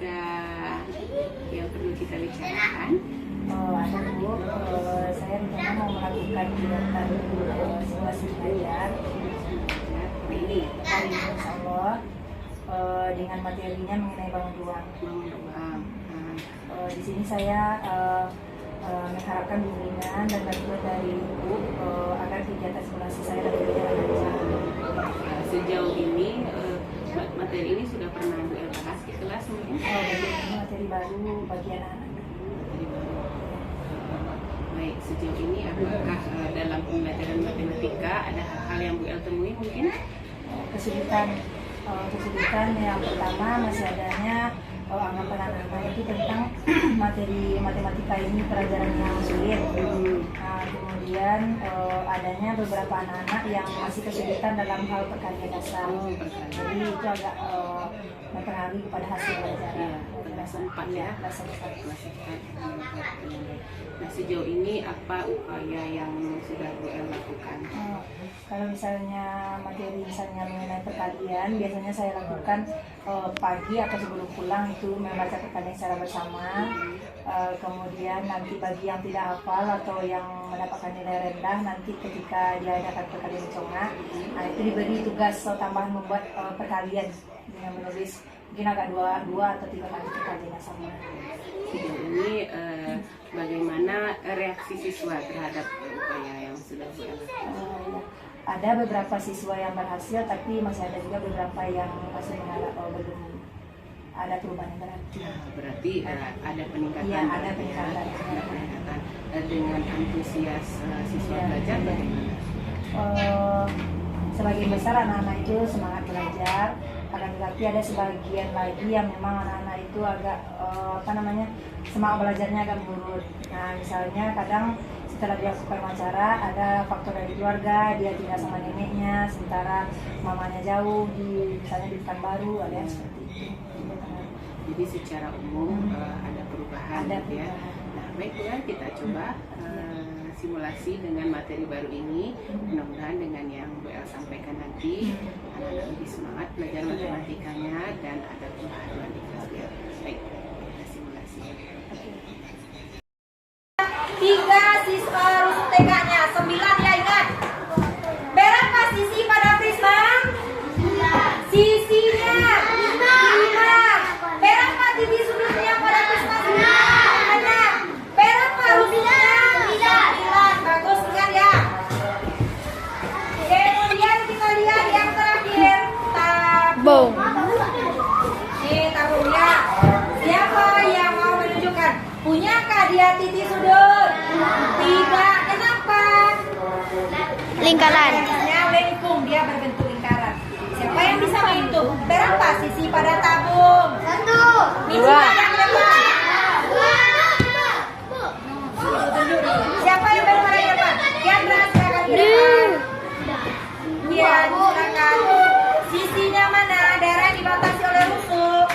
ada yang perlu kita bicarakan? Ada Bu, saya rencana mau melakukan kegiatan simulasi belajar Ini hari ini insya Allah dengan materinya mengenai bangun ruang. Di sini saya mengharapkan bimbingan dan bantuan dari Ibu agar kegiatan simulasi saya dapat berjalan lancar. Sejauh ini materi ini sudah pernah Bu El bahas di kelas mungkin? Ini materi baru bagi anak-anak. Baik, sejauh ini apakah dalam pembelajaran matematika ada hal-hal yang Bu El temui mungkin? Kesulitan yang pertama masih adanya anggapan anak-anak itu tentang materi matematika ini pelajaran yang sulit. Kemudian adanya beberapa anak-anak yang masih kesulitan dalam hal perkalian dasar. Jadi itu agak mempengaruhi kepada hasil belajar. Kelas 4 ya? Kelas 4. Nah, sejauh ini apa upaya yang sudah Bu El lakukan? Kalau misalnya materi mengenai perkalian, biasanya saya lakukan pagi atau sebelum pulang itu membaca perkalian secara bersama. Kemudian nanti bagi yang tidak hafal atau yang mendapatkan nilai rendah, nanti ketika diadakan perkalian conga, itu diberi tugas tambahan membuat perkalian dengan menulis mungkin agak dua atau 3 kali perkalian yang sama. Sejauh ini bagaimana reaksi siswa terhadap upaya yang sudah Bu El lakukan? Ada beberapa siswa yang berhasil, tapi masih ada juga beberapa yang masih belum ada perubahan yang berarti. Berarti ada peningkatan. Iya, ada peningkatan. Ada peningkatan. Dengan antusias siswa belajar bagaimana? Sebagian besar anak-anak itu semangat belajar, akan tetapi ada sebagian lagi yang memang anak-anak itu agak semangat belajarnya agak menurun. Nah, misalnya kadang setelah dia wawancara ada faktor dari keluarga, dia tinggal sama neneknya sementara mamanya jauh misalnya di Pekanbaru, ada yang seperti itu. Jadi secara umum ada perubahan, Ada gitu ya. Nah, baiklah kita coba simulasi dengan materi baru ini. Mudah-mudahan dengan yang Bu El sampaikan nanti anak-anak lebih semangat belajar matematikanya dan ada pembaharuan di kelas dia. Baik, kita simulasi. 3 siswa rusuk TK-nya, 9 ya ingat. Berapa sisi pada prisma? Sisinya 5. Berapa titik sudutnya pada prisma? 6. Berapa rusuknya? 9. Bagus ingat ya. Kemudian kita lihat yang terakhir, tabung. Ini tabungnya. Siapa yang mau menunjukkan? Punyakah dia titik sudut? Tidak. Kenapa? Lingkaran. Dia lengkung, dia berbentuk lingkaran. Siapa yang bisa menghitung? Berapa sisi pada tabung? 1. Dua. Siapa yang baru mulai depan? Yang silakan ke depan. Ya, silakan. Sisinya mana? Daerah yang dibatasi oleh rusuk.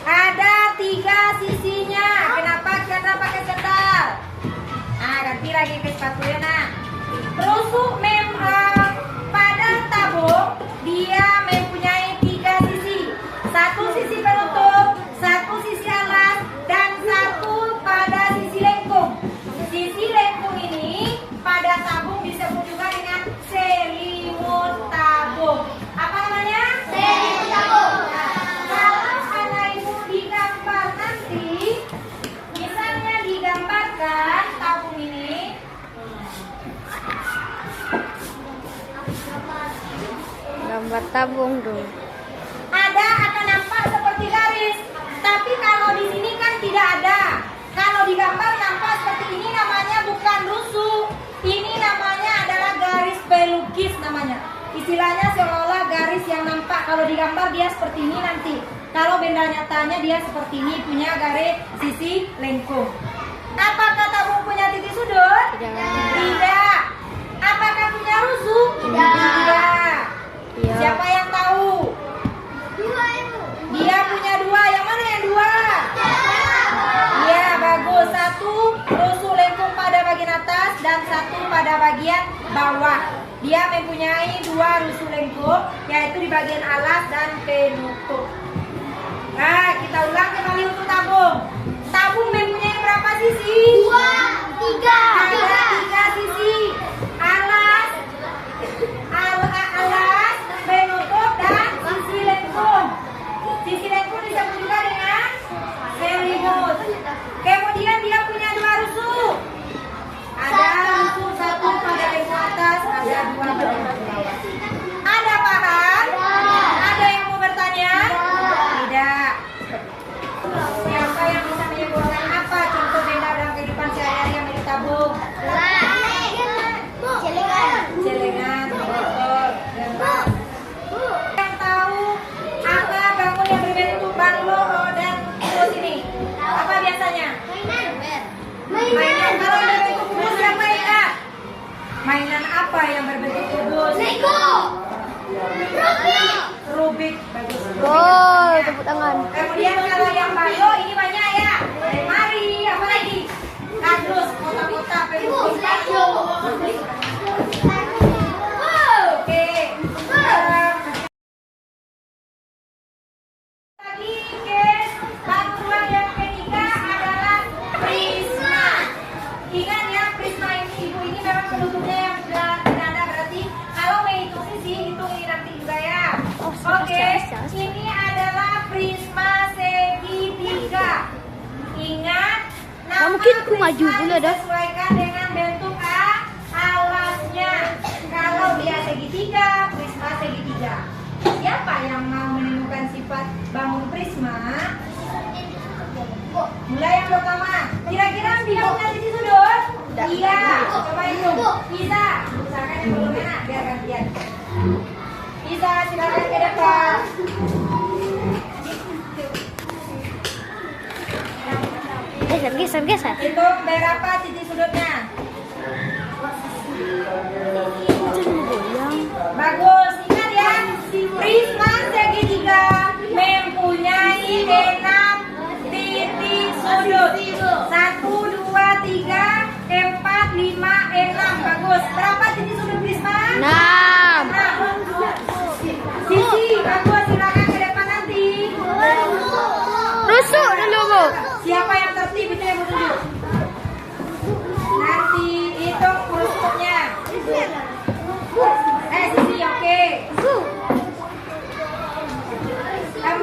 Ada 3 sisinya. Kenapa kita pakai sendal? Nah, ganti lagi ke sepatu ya nak. Rusuk pada tabung dia mempunyai 3 sisi. 1 sisi penutup, 1 sisi alas, dan 1 pada sisi lengkung. Sisi lengkung ini pada tabung disebut juga dengan selimut tabung. Apa namanya? Selimut tabung. Kalau anak ibu digambar nanti, misalnya digambarkan tabung ini. Gambar tabung dulu. Ada akan nampak seperti garis, tapi kalau di sini kan tidak ada. Kalau digambar nampak seperti ini, namanya bukan rusuk. Ini namanya adalah garis pelukis namanya. Istilahnya seolah-olah garis yang nampak kalau digambar dia seperti ini nanti. Kalau benda nyatanya dia seperti ini, punya garis sisi lengkung. Apakah tabung punya titik sudut? Tidak. Apakah punya rusuk? Tidak. Iya. Siapa yang tahu? Dia punya 2. Yang mana yang 2? Iya, bagus. 1 rusuk lengkung pada bagian atas dan 1 pada bagian bawah. Dia mempunyai 2 rusuk lengkung, yaitu di bagian alas dan penutup. Nah, kita ulang kembali untuk tabung. Tabung mempunyai berapa sisi? 2, 3. Ada 3 sisi. Alas, alas, penutup dan sisi lengkung. Sisi lengkung disebut juga dengan selimut. Kemudian dia punya 2 rusuk. Ada rusuk 1 pada lengkung atas, ada 2 pada lengkung bawah. Ada paham? Ada yang mau bertanya? Tidak. Siapa yang bisa menyebutkan apa contoh benda dalam kehidupan sehari-hari yang milik tabung? Celengan, botol, dan yang tahu apa bangun yang berbentuk banglo dan kubus ini? Apa biasanya? Mainan. Kalau yang berbentuk kubus yang mainan. Mainan apa yang berbentuk kubus? Rubik. Bagus. Wow, tepuk tangan. Kemudian kalau yang banglo ini banyak ya. Mari, apa lagi? Kardus, kotak-kotak, pelukis. Oke. Lagi guys, bantuan yang ketiga adalah prisma. Ingat ya, prisma ini ibu ini memang penutupnya yang sudah tidak ada, berarti kalau menghitung sisi hitung ini nanti juga ya. Oke, ini adalah prisma segitiga. Ingat, nama mungkin aku prisma maju dulu dah. disesuaikan dengan bentuk alasnya. Kalau dia segitiga, prisma segitiga. Siapa yang mau menemukan sifat bangun prisma? Mulai yang pertama. Kira-kira dia punya sisi sudut? Iya. Coba hitung. Bisa. Usahakan yang belum enak biar gantian. Bisa, silakan ke depan. Geser. Hitung berapa titik sudutnya? Bagus. Ingat ya, prisma segitiga mempunyai 6 titik sudut. 1, 2, 3, 4, 5, 6. Bagus. Berapa titik sudut prisma? 6. 6. Sisi, bagus. Silakan ke depan nanti. Rusuk dulu, Bu. Siapa yang tertib itu yang menunjuk. Nanti hitung rusuknya. Sisi, oke. 4.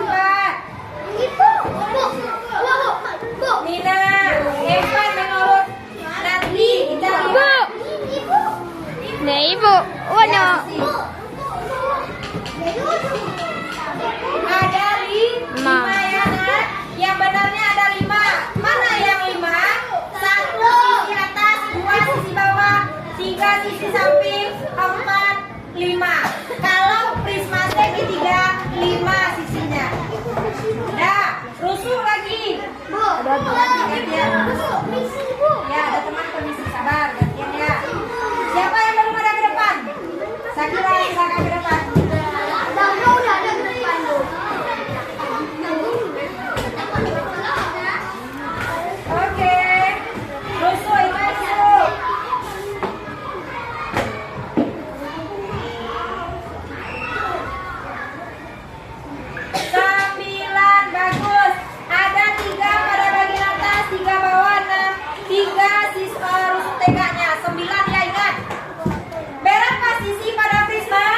Nina, 4 menurut nanti kita Bu. lihat. Nih, Ibu. Warna. Ada 5 ya, Nat. Yang benarnya ada 5. Mana yang 5? 1 sisi atas, 2 sisi bawah, 3 sisi samping, 4, 5. Kalau prisma segitiga 5 sisinya. Dah, rusuk lagi. Gantian. Ya, ada teman permisi, sabar, gantian ya. Siapa yang belum ada ke depan? Sakira, silakan ke depan. Oke, rusuk itu rusuk. Sembilan, bagus. Ada 3 pada bagian atas, 3 bawah, 6, 3 sisa rusuk tegaknya. 9 ya, ingat. Berapa sisi pada prisma?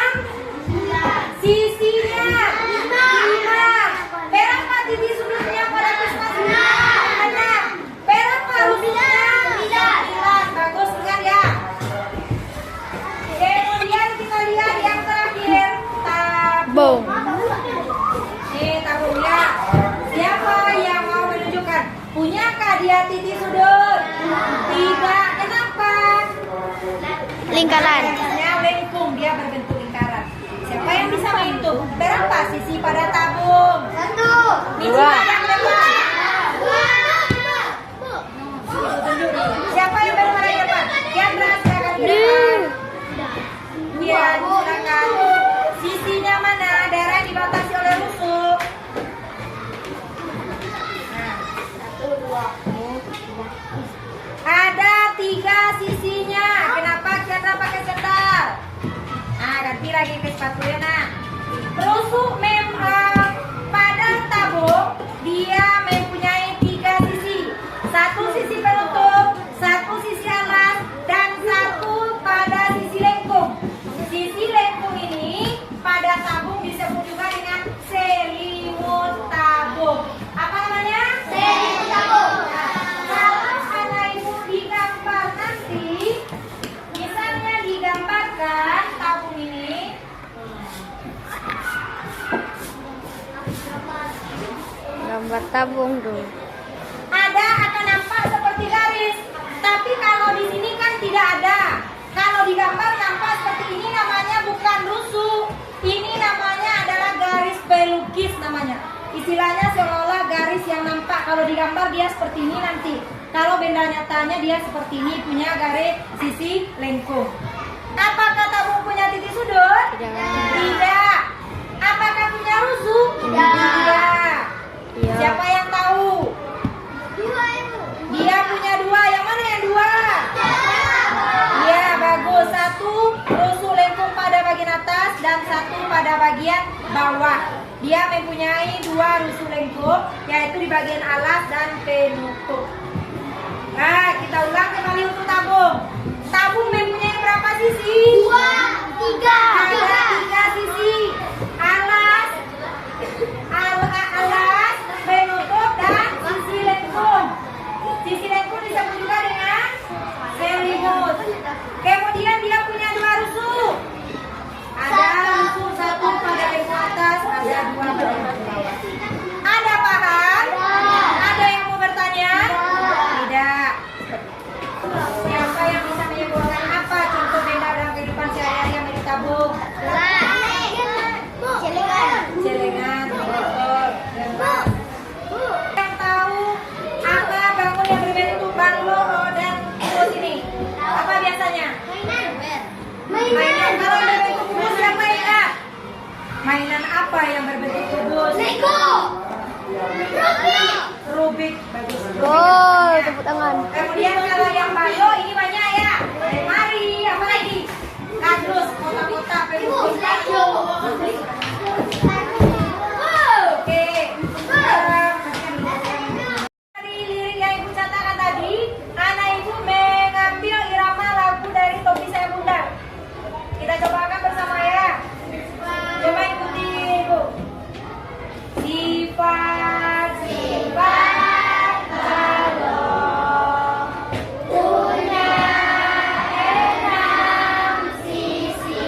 Sisinya 5. Berapa titik sudutnya pada prisma? 6. Berapa rusuknya? 9. Bagus, ingat ya. Kemudian kita lihat yang terakhir, tabung. Nih tabungnya. Siapa yang mau menunjukkan? Punyakah dia titik sudut? Tidak. Kenapa? Lingkaran. Biasanya lengkung, dia berbentuk lingkaran. Siapa yang bisa menghitung? Berapa sisi pada tabung? 1. Yang depan. Siapa yang baru mulai depan? Yang silakan ke depan. Iya, silakan. Sisinya mana? Daerah yang dibatasi oleh rusuk. Ada 3 sisinya. Kenapa kita pakai sendal? ganti lagi ke sepatunya nak. Rusuk pada tabung dia mempunyai 3 sisi. Satu sisi penutup, satu sisi alas, dan satu pada sisi lengkung. Sisi lengkung ini pada tabung disebut juga dengan selimut tabung. Apa namanya? Selimut tabung. Kalau anak ibu digambar nanti, misalnya digambarkan tabung ini. Gambar tabung tuh. Ada akan nampak seperti garis, tapi kalau di sini kan tidak ada. Kalau digambar nampak seperti ini, namanya bukan rusuk. Ini namanya adalah garis pelukis namanya. Istilahnya seolah-olah garis yang nampak. Kalau digambar dia seperti ini nanti. Kalau benda nyatanya dia seperti ini, punya garis sisi lengkung. Apakah tabung punya titik sudut? Tidak. Apakah punya rusuk? Tidak. Iya. Siapa yang tahu? Dia punya 2. Yang mana yang 2? Ya, bagus. 1 rusuk lengkung pada bagian atas dan 1 pada bagian bawah. Dia mempunyai 2 rusuk lengkung, yaitu di bagian alas dan penutup. Nah, kita ulang kembali untuk tabung. Tabung mempunyai berapa sisi? 3. Ada 3 sisi. Alas, penutup, dan sisi lengkung. Sisi lengkung disebut juga dengan selimut. Kemudian dia punya 2 rusuk. Ada rusuk 1 pada lengkung atas, ada 2 pada lengkung bawah. Ada paham? Ada yang mau bertanya? Tidak. Siapa yang bisa menyebutkan apa contoh benda dalam kehidupan sehari-hari yang milik tabung? Celengan, betul. Yang tahu apa bangun yang berbentuk banglo dan kubus ini? Apa biasanya? Mainan. Kalau yang berbentuk kubus siapa ingat? Mainan apa yang berbentuk kubus? Rubik. Bagus. Oh, tepuk tangan. Kemudian kalau yang bayo ini banyak ya. Mari, apa lagi? Kardus, kotak-kotak, pelukis. Oke. Dari lirik yang ibu catatkan tadi, anak ibu mengambil irama lagu dari Topi Saya Bundar. Kita cobakan bersama ya. Coba ikuti ibu. Sifat Allah punya 6 sisi.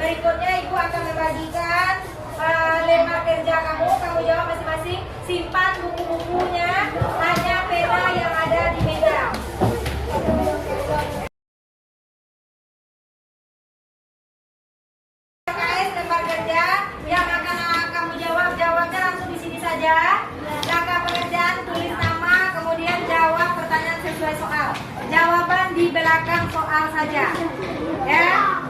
Berikutnya Ibu akan membagikan lembar kerja kamu jawab masing-masing. Simpan buku-bukunya, hanya pena yang ada di meja. KS lembar kerja yang akan kamu jawabnya langsung di sini saja. Langkah pekerjaan tulis nama, kemudian jawab pertanyaan sesuai soal. Jawaban di belakang soal saja. Ya.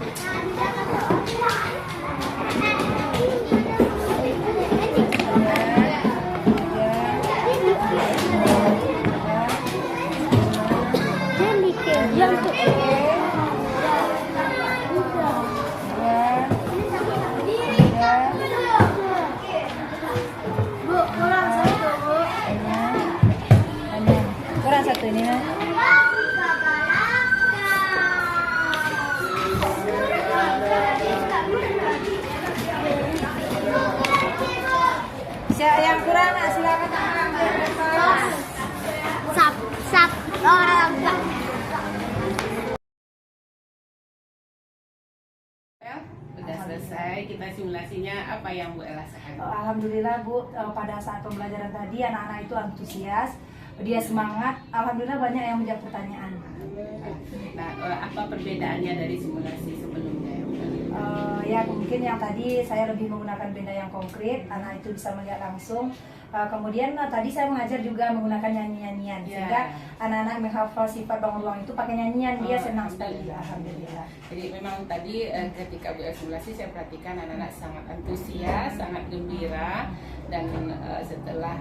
Bu, kurang satu, Bu. Kurang satu ini. Yang kurang silakan ambil kertas. Sap, olahraga. Sudah selesai kita simulasinya, apa yang Bu El rasakan? Alhamdulillah Bu, pada saat pembelajaran tadi anak-anak itu antusias, dia semangat. Alhamdulillah banyak yang menjawab pertanyaan. Nah, apa perbedaannya dari simulasi sebelumnya ya, Bu El? Ya mungkin yang tadi saya lebih menggunakan benda yang konkret, anak itu bisa melihat langsung. Kemudian tadi saya mengajar juga menggunakan nyanyi-nyanyian, sehingga anak-anak menghafal sifat bangun ruang itu pakai nyanyian, dia senang sekali. Alhamdulillah. Jadi memang tadi ketika Bu El simulasi saya perhatikan anak-anak sangat antusias, sangat gembira, dan setelah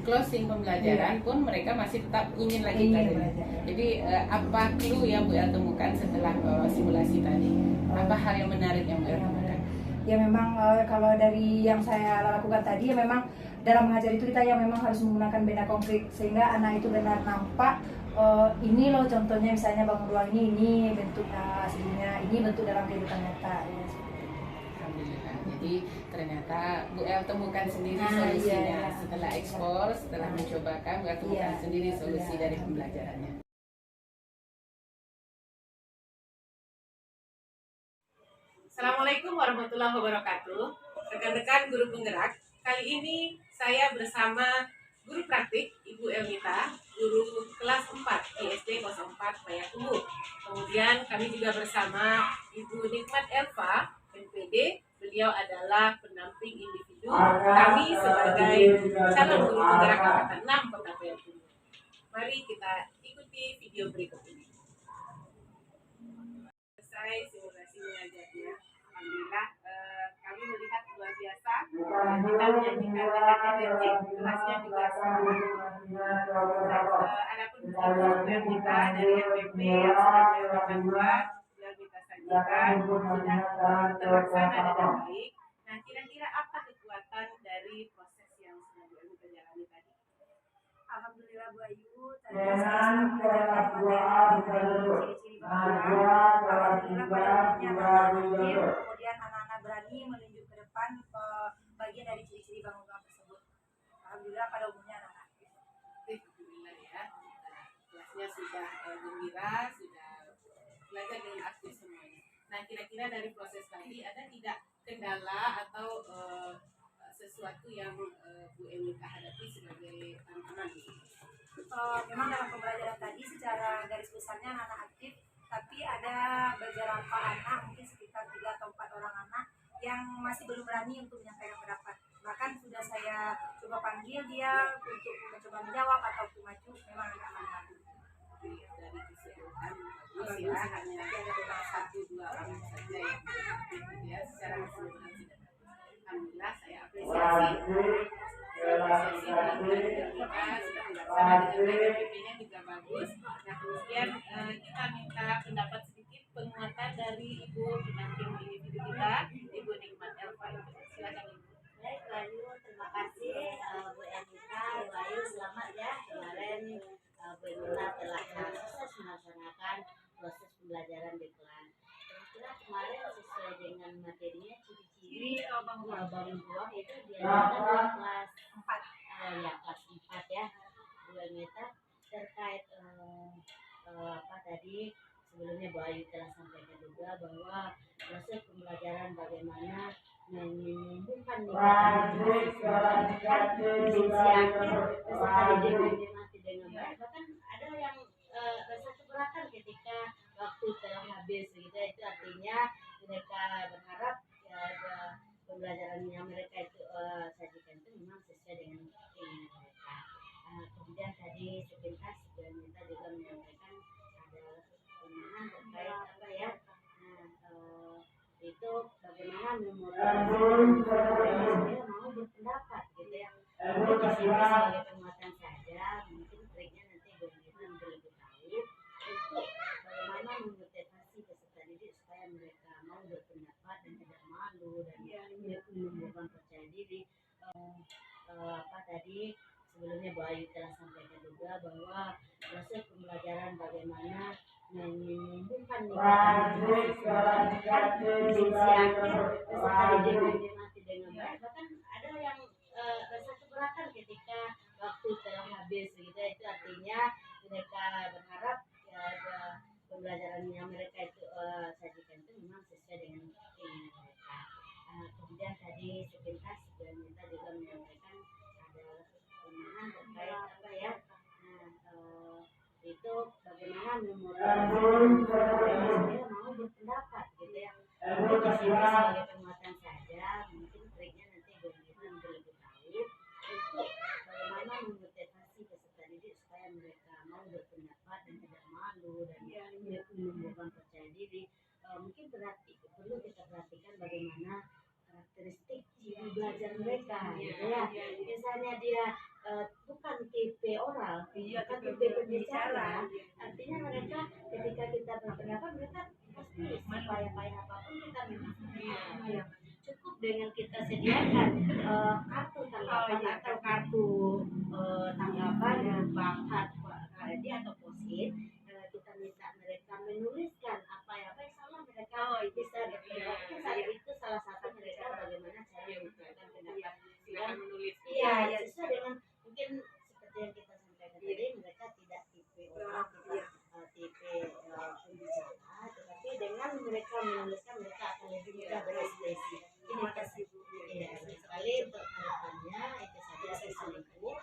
closing pembelajaran pun mereka masih tetap ingin lagi belajar. Jadi apa clue yang Bu El temukan setelah simulasi tadi? Apa hal yang menarik yang Bu El temukan? Ya memang kalau dari yang saya lakukan tadi, ya memang dalam mengajar itu kita yang memang harus menggunakan benda konkret, sehingga anak itu benar nampak ini loh contohnya, misalnya bangun ruang ini bentuk aslinya, ini bentuk dalam kehidupan nyata. Ya. Alhamdulillah. Jadi ternyata Bu El temukan sendiri solusinya setelah ekspor, setelah mencobakan, Bu El temukan sendiri solusi dari pembelajarannya. Assalamualaikum warahmatullahi wabarakatuh. Rekan-rekan guru penggerak, kali ini saya bersama guru praktik Ibu Elmita, guru kelas 4 ISD 04 Payakumbuh. Kemudian kami juga bersama Ibu Nikmat Elva, MPD. Beliau adalah pendamping individu kami sebagai calon guru penggerak angkatan 6 Kota Payakumbuh. Mari kita ikuti video berikut ini. Selesai simulasi mengajarnya, alhamdulillah kami melihat luar biasa. Kita menyajikan dengan energi, kelasnya juga semangat. Adapun program kita dari MPP yang sudah beliau buat, yang kita sajikan sudah terlaksana dengan baik. Nah, kira-kira apa kekuatan dari proses yang sudah kita jalani tadi? Alhamdulillah Bu Ayu, tadi saya sudah belajar materi ciri-ciri bangunan. Alhamdulillah pada umumnya anak-anak aktif, kemudian anak-anak berani menunjuk ke depan bagian dari ciri-ciri bangunan tersebut. Alhamdulillah pada umumnya anak-anak aktif. Alhamdulillah ya, kelasnya sudah gembira, sudah belajar dengan aktif semuanya. Nah, kira-kira dari proses tadi ada tidak kendala atau sesuatu yang Bu Elmita hadapi sebagai tantangan? Memang dalam pembelajaran tadi secara garis besarnya anak-anak aktif, tapi ada beberapa anak, mungkin sekitar 3 atau 4 orang anak yang masih belum berani untuk menyampaikan pendapat. Bahkan sudah saya coba panggil dia untuk mencoba menjawab ataupun maju, memang agak malu. Dari keseluruhan bagus ya, hanya ada beberapa 1-2 orang saja yang ya secara keseluruhan tidak bagus. Alhamdulillah saya apresiasi dengan kita sudah melaksanakan dengan MPP-nya juga bagus. Nah, kemudian kita minta pendapat sedikit penguatan dari Ibu pendamping individu kita, Ibu Nikmat Elva. Silakan Ibu. Baik, Bayu, terima kasih Bu Elmita, Bayu, selamat ya. Kemarin Bu Elmita telah sukses melaksanakan proses pembelajaran di kelas. Kira-kira kemarin sesuai dengan materinya ciri-ciri bangun ruang itu diajarkan di kelas 4, ya kelas 4 ya Bu Elmita, terkait apa tadi sebelumnya Bu Ayu telah sampaikan juga bahwa proses pembelajaran bagaimana menyembuhkan esensi akhir peserta didik menikmati dengan baik. Bahkan ada yang rasa keberatan ketika waktu telah habis gitu. Itu artinya mereka berharap pembelajaran yang mereka itu sajikan itu memang sesuai dengan keinginan mereka. Kemudian tadi sepintas kita juga menyampaikan ada pemahaman terkait apa ya, itu bagaimana memotivasi mereka mau berpendapat gitu ya. Mungkin di sini sebagai penguatan saja, mungkin triknya nanti kita lebih tahu untuk bagaimana memotivasi peserta didik supaya mereka mau berpendapat dan tidak malu dan menumbuhkan percaya diri. Apa tadi sebelumnya Bu Ayu telah sampaikan juga bahwa proses pembelajaran bagaimana menyembuhkan esensi akhir peserta didik menikmati dengan baik. Bahkan ada yang rasa keberatan ketika waktu telah habis gitu. Itu artinya mereka berharap pembelajaran yang mereka itu sajikan itu memang sesuai dengan keinginan mereka. Kemudian tadi sepintas kita juga menyampaikan ada pemahaman terkait apa ya, itu bagaimana memotivasi mereka mau berpendapat gitu ya. Mungkin di sini sebagai penguatan saja, mungkin triknya nanti kita lebih tahu untuk bagaimana memotivasi peserta didik supaya mereka mau berpendapat dan tidak malu dan menumbuhkan percaya diri. Mungkin perlu kita perhatikan bagaimana karakteristik ciri belajar mereka gitu ya. Misalnya dia bukan tipe oral, bukan tipe berbicara, artinya mereka ketika kita berpendapat mereka pasti supaya apapun kita memang cukup dengan kita sediakan kartu tanggapan atau kartu tanggapan berupa KRD atau posit. Kita minta mereka menuliskan apa yang salah mereka bisa berpendapat. Itu salah satu mereka bagaimana cara mengungkapkan pendapat dan menulis. Iya, sesuai dengan mungkin seperti yang kita sampaikan tadi, mereka tidak tipe orang, tipe pembicara, tetapi dengan mereka menuliskan mereka akan lebih mudah berekspresi. Ini kasih sekali untuk harapannya itu saja sesungguhnya.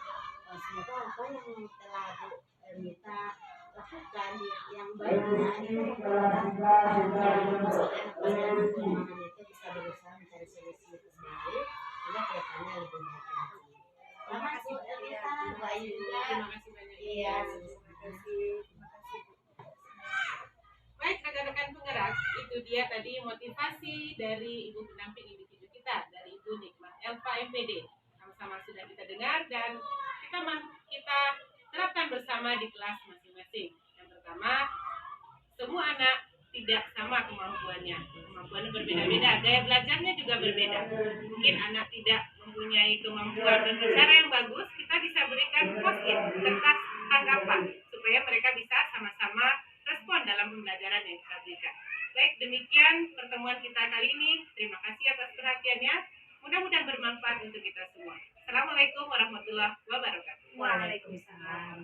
Semoga apa yang telah Bu Ernita lakukan yang baiknya itu pemahaman itu bisa berusaha mencari solusi terbaik sehingga kedepannya lebih baik lagi. Selamat Bu Ernita, Bu Ayu juga. Terima kasih banyak. Iya, terima kasih. Baik rekan-rekan penggerak, itu dia tadi motivasi dari ibu pendamping individu kita, dari Ibu Nikmah Elva MPD. Sama-sama sudah kita dengar dan kita terapkan bersama di kelas masing-masing. Yang pertama, semua anak tidak sama kemampuannya berbeda-beda, gaya belajarnya juga berbeda. Mungkin anak tidak mempunyai kemampuan berbicara yang bagus, kita bisa berikan post-it, kertas tanggapan, supaya mereka bisa sama-sama respon dalam pembelajaran yang kita berikan. Baik, demikian pertemuan kita kali ini. Terima kasih atas perhatiannya. Mudah-mudahan bermanfaat untuk kita semua. Assalamualaikum warahmatullahi wabarakatuh. Waalaikumsalam.